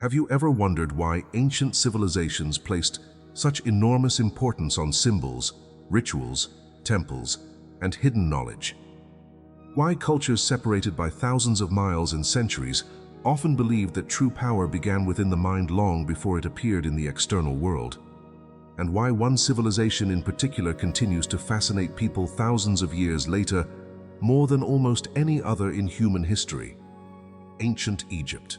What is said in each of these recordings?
Have you ever wondered why ancient civilizations placed such enormous importance on symbols, rituals, temples, and hidden knowledge? Why cultures separated by thousands of miles and centuries often believed that true power began within the mind long before it appeared in the external world? And why one civilization in particular continues to fascinate people thousands of years later more than almost any other in human history? Ancient Egypt.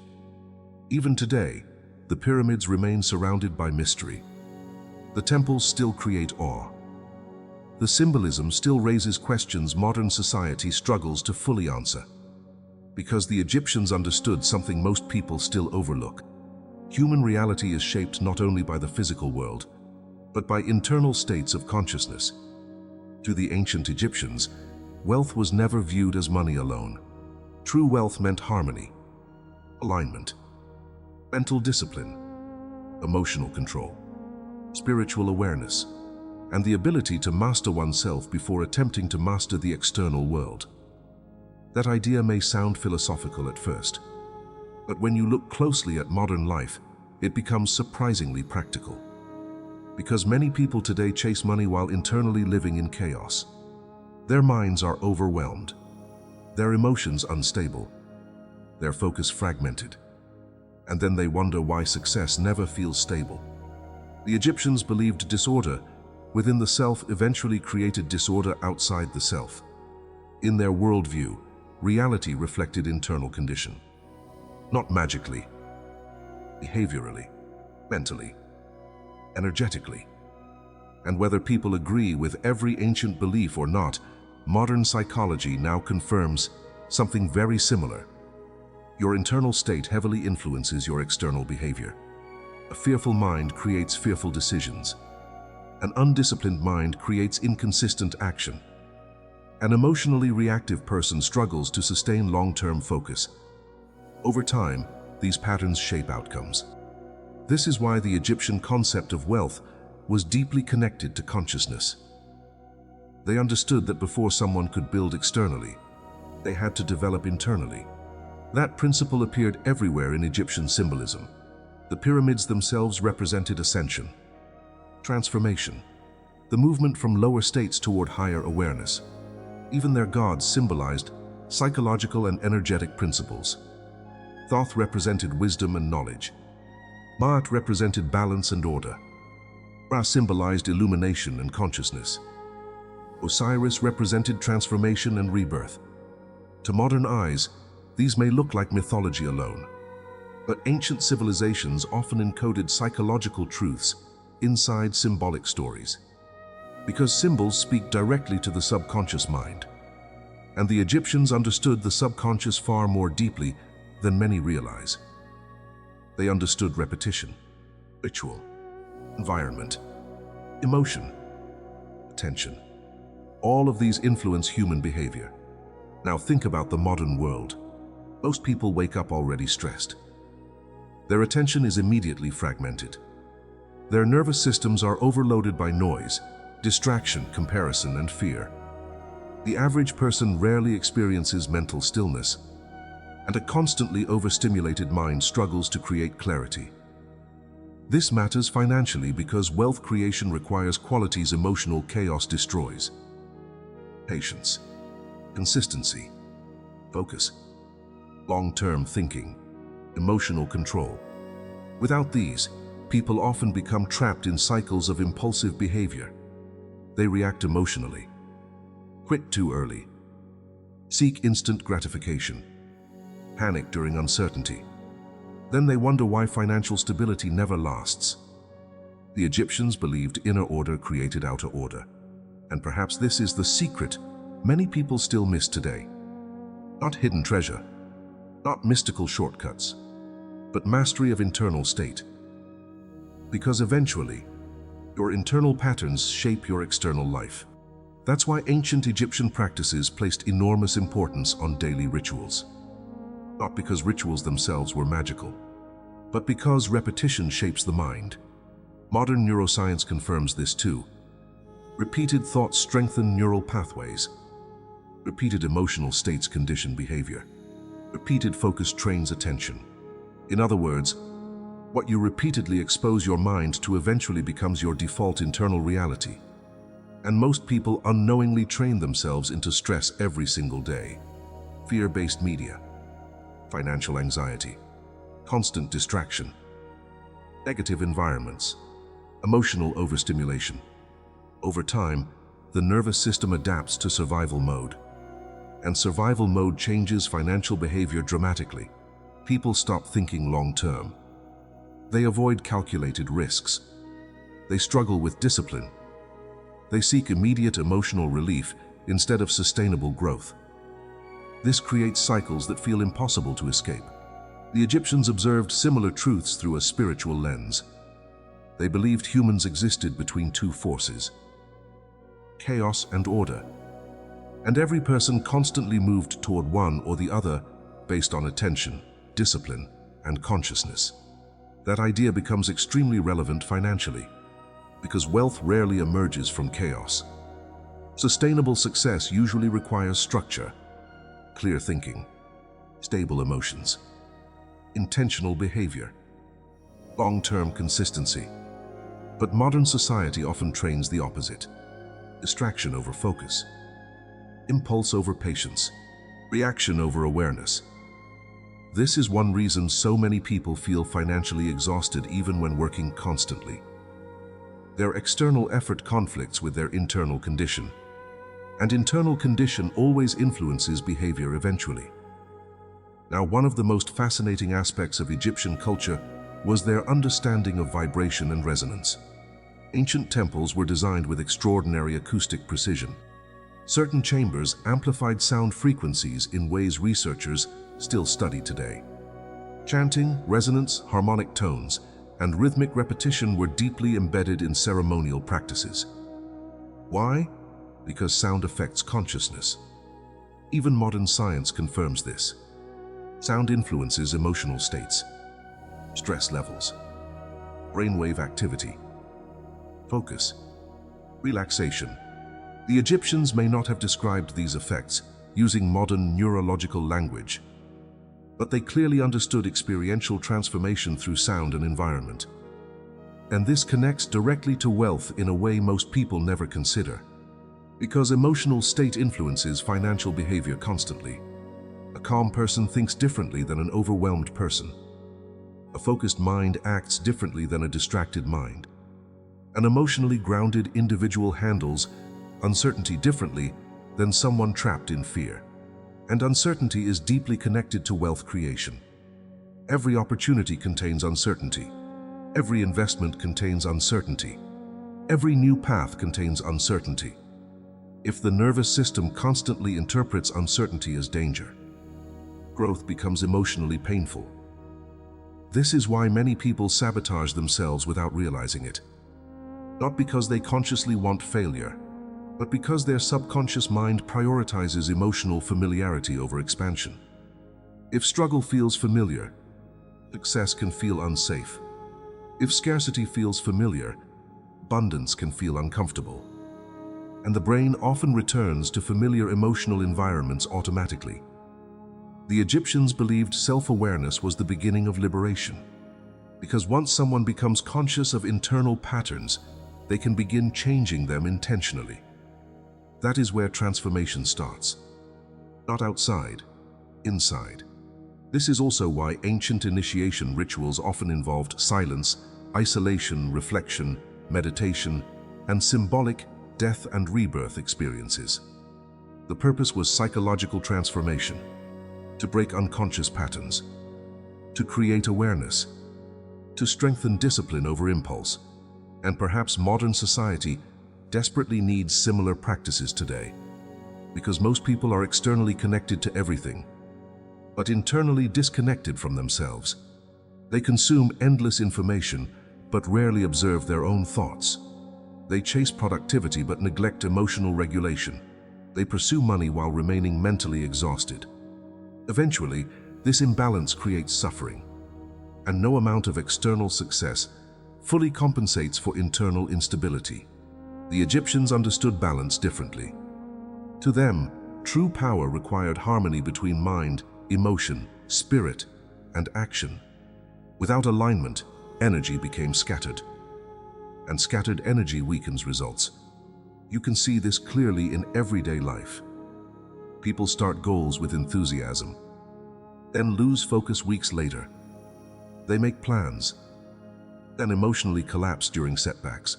Even today, the pyramids remain surrounded by mystery. The temples still create awe. The symbolism still raises questions modern society struggles to fully answer. Because the Egyptians understood something most people still overlook. Human reality is shaped not only by the physical world, but by internal states of consciousness. To the ancient Egyptians, wealth was never viewed as money alone. True wealth meant harmony, alignment, mental discipline, emotional control, spiritual awareness, and the ability to master oneself before attempting to master the external world. That idea may sound philosophical at first, but when you look closely at modern life, it becomes surprisingly practical. Because many people today chase money while internally living in chaos. Their minds are overwhelmed, their emotions unstable, their focus fragmented, and then they wonder why success never feels stable. The Egyptians believed disorder within the self eventually created disorder outside the self. In their worldview, reality reflected internal condition. Not magically, behaviorally, mentally, energetically. And whether people agree with every ancient belief or not, modern psychology now confirms something very similar. Your internal state heavily influences your external behavior. A fearful mind creates fearful decisions. An undisciplined mind creates inconsistent action. An emotionally reactive person struggles to sustain long-term focus. Over time, these patterns shape outcomes. This is why the Egyptian concept of wealth was deeply connected to consciousness. They understood that before someone could build externally, they had to develop internally. That principle appeared everywhere in Egyptian symbolism. The pyramids themselves represented ascension, transformation, the movement from lower states toward higher awareness. Even their gods symbolized psychological and energetic principles. Thoth represented wisdom and knowledge. Maat represented balance and order. Ra symbolized illumination and consciousness. Osiris represented transformation and rebirth. To modern eyes, these may look like mythology alone, but ancient civilizations often encoded psychological truths inside symbolic stories. Because symbols speak directly to the subconscious mind. And the Egyptians understood the subconscious far more deeply than many realize. They understood repetition, ritual, environment, emotion, attention. All of these influence human behavior. Now think about the modern world. Most people wake up already stressed. Their attention is immediately fragmented. Their nervous systems are overloaded by noise, distraction, comparison, and fear. The average person rarely experiences mental stillness, and a constantly overstimulated mind struggles to create clarity. This matters financially because wealth creation requires qualities emotional chaos destroys. Patience, consistency, focus, long-term thinking, emotional control. Without these, people often become trapped in cycles of impulsive behavior. They react emotionally, quit too early, seek instant gratification, panic during uncertainty. Then they wonder why financial stability never lasts. The Egyptians believed inner order created outer order, and perhaps this is the secret many people still miss today. Not hidden treasure, not mystical shortcuts, but mastery of internal state. Because eventually, your internal patterns shape your external life. That's why ancient Egyptian practices placed enormous importance on daily rituals. Not because rituals themselves were magical, but because repetition shapes the mind. Modern neuroscience confirms this too. Repeated thoughts strengthen neural pathways. Repeated emotional states condition behavior. Repeated focus trains attention. In other words, What you repeatedly expose your mind to eventually becomes your default internal reality. And most people unknowingly train themselves into stress every single day. Fear-based media, financial anxiety, constant distraction, negative environments, emotional overstimulation. Over time, the nervous system adapts to survival mode. And survival mode changes financial behavior dramatically. People stop thinking long-term. They avoid calculated risks. They struggle with discipline. They seek immediate emotional relief instead of sustainable growth. This creates cycles that feel impossible to escape. The Egyptians observed similar truths through a spiritual lens. They believed humans existed between two forces, chaos and order, and every person constantly moved toward one or the other based on attention, discipline, and consciousness. That idea becomes extremely relevant financially, because wealth rarely emerges from chaos. Sustainable success usually requires structure, clear thinking, stable emotions, intentional behavior, long-term consistency. But modern society often trains the opposite: distraction over focus, impulse over patience, reaction over awareness. This is one reason so many people feel financially exhausted even when working constantly. Their external effort conflicts with their internal condition, and internal condition always influences behavior eventually. Now, one of the most fascinating aspects of Egyptian culture was their understanding of vibration and resonance. Ancient temples were designed with extraordinary acoustic precision. Certain chambers amplified sound frequencies in ways researchers still study today. Chanting, resonance, harmonic tones, and rhythmic repetition were deeply embedded in ceremonial practices. Why? Because sound affects consciousness. Even modern science confirms this. Sound influences emotional states, stress levels, brainwave activity, focus, relaxation. The Egyptians may not have described these effects using modern neurological language, but they clearly understood experiential transformation through sound and environment. And this connects directly to wealth in a way most people never consider, because emotional state influences financial behavior constantly. A calm person thinks differently than an overwhelmed person. A focused mind acts differently than a distracted mind. An emotionally grounded individual handles uncertainty differently than someone trapped in fear. And uncertainty is deeply connected to wealth creation. Every opportunity contains uncertainty. Every investment contains uncertainty. Every new path contains uncertainty. If the nervous system constantly interprets uncertainty as danger, growth becomes emotionally painful. This is why many people sabotage themselves without realizing it. Not because they consciously want failure, but because their subconscious mind prioritizes emotional familiarity over expansion. If struggle feels familiar, success can feel unsafe. If scarcity feels familiar, abundance can feel uncomfortable. And the brain often returns to familiar emotional environments automatically. The Egyptians believed self-awareness was the beginning of liberation, because once someone becomes conscious of internal patterns, they can begin changing them intentionally. That is where transformation starts. Not outside, inside. This is also why ancient initiation rituals often involved silence, isolation, reflection, meditation, and symbolic death and rebirth experiences. The purpose was psychological transformation, to break unconscious patterns, to create awareness, to strengthen discipline over impulse. And perhaps modern society desperately needs similar practices today, because most people are externally connected to everything, but internally disconnected from themselves. They consume endless information, but rarely observe their own thoughts. They chase productivity but neglect emotional regulation. They pursue money while remaining mentally exhausted. Eventually, this imbalance creates suffering, and no amount of external success fully compensates for internal instability. The Egyptians understood balance differently. To them, true power required harmony between mind, emotion, spirit, and action. Without alignment, energy became scattered. And scattered energy weakens results. You can see this clearly in everyday life. People start goals with enthusiasm, then lose focus weeks later. They make plans, then emotionally collapse during setbacks.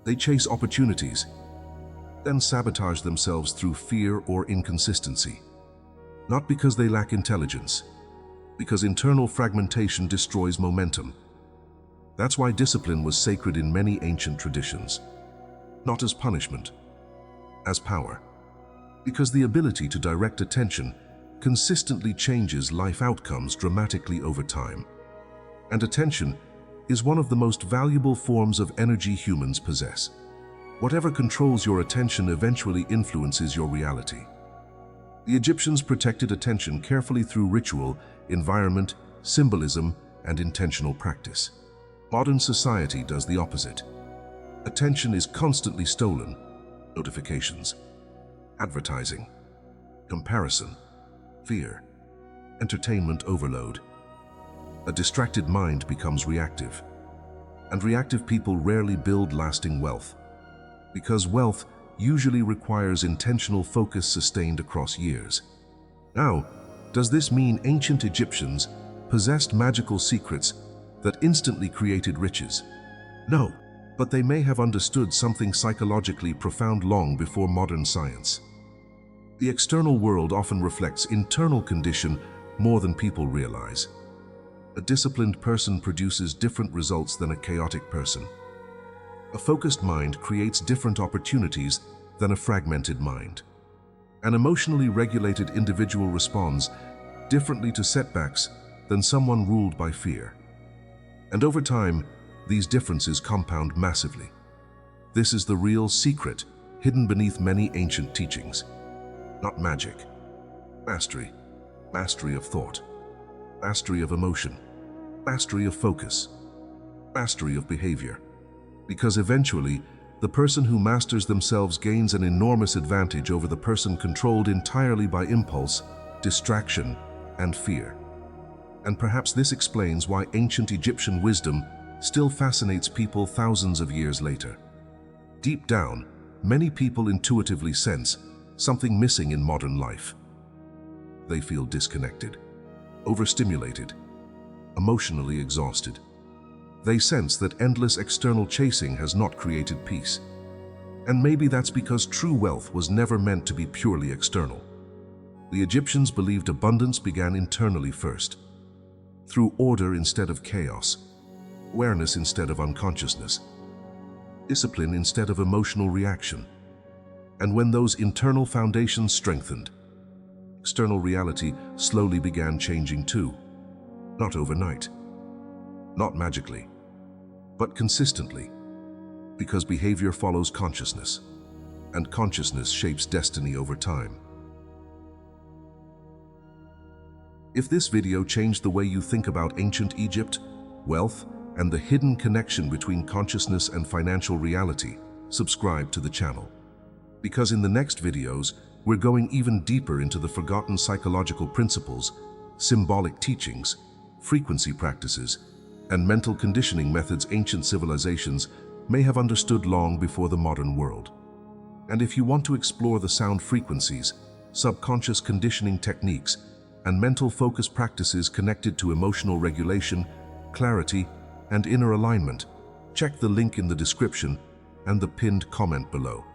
They chase opportunities, then sabotage themselves through fear or inconsistency. Not because they lack intelligence, because internal fragmentation destroys momentum. That's why discipline was sacred in many ancient traditions. Not as punishment, as power. Because the ability to direct attention consistently changes life outcomes dramatically over time. And attention is one of the most valuable forms of energy humans possess. Whatever controls your attention eventually influences your reality. The Egyptians protected attention carefully through ritual, environment, symbolism, and intentional practice. Modern society does the opposite. Attention is constantly stolen. Notifications, advertising, comparison, fear, entertainment overload. A distracted mind becomes reactive, and reactive people rarely build lasting wealth, because wealth usually requires intentional focus sustained across years. Now, does this mean ancient Egyptians possessed magical secrets that instantly created riches? No, but they may have understood something psychologically profound long before modern science. The external world often reflects internal condition more than people realize. A disciplined person produces different results than a chaotic person. A focused mind creates different opportunities than a fragmented mind. An emotionally regulated individual responds differently to setbacks than someone ruled by fear. And over time, these differences compound massively. This is the real secret hidden beneath many ancient teachings. Not magic. Mastery. Mastery of thought. Mastery of emotion. Mastery of focus. Mastery of behavior. Because eventually, the person who masters themselves gains an enormous advantage over the person controlled entirely by impulse, distraction, and fear. And perhaps this explains why ancient Egyptian wisdom still fascinates people thousands of years later. Deep down, many people intuitively sense something missing in modern life. They feel disconnected, overstimulated, emotionally exhausted. They sense that endless external chasing has not created peace. And maybe that's because true wealth was never meant to be purely external. The Egyptians believed abundance began internally first, through order instead of chaos, awareness instead of unconsciousness, discipline instead of emotional reaction. And when those internal foundations strengthened, external reality slowly began changing too. Not overnight, not magically, but consistently, because behavior follows consciousness, and consciousness shapes destiny over time. If this video changed the way you think about ancient Egypt, wealth, and the hidden connection between consciousness and financial reality, subscribe to the channel. Because in the next videos, we're going even deeper into the forgotten psychological principles, symbolic teachings, frequency practices, and mental conditioning methods ancient civilizations may have understood long before the modern world. And if you want to explore the sound frequencies, subconscious conditioning techniques, and mental focus practices connected to emotional regulation, clarity, and inner alignment, check the link in the description and the pinned comment below.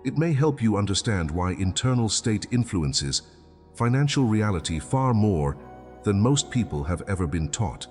It may help you understand why internal state influences financial reality far more than most people have ever been taught.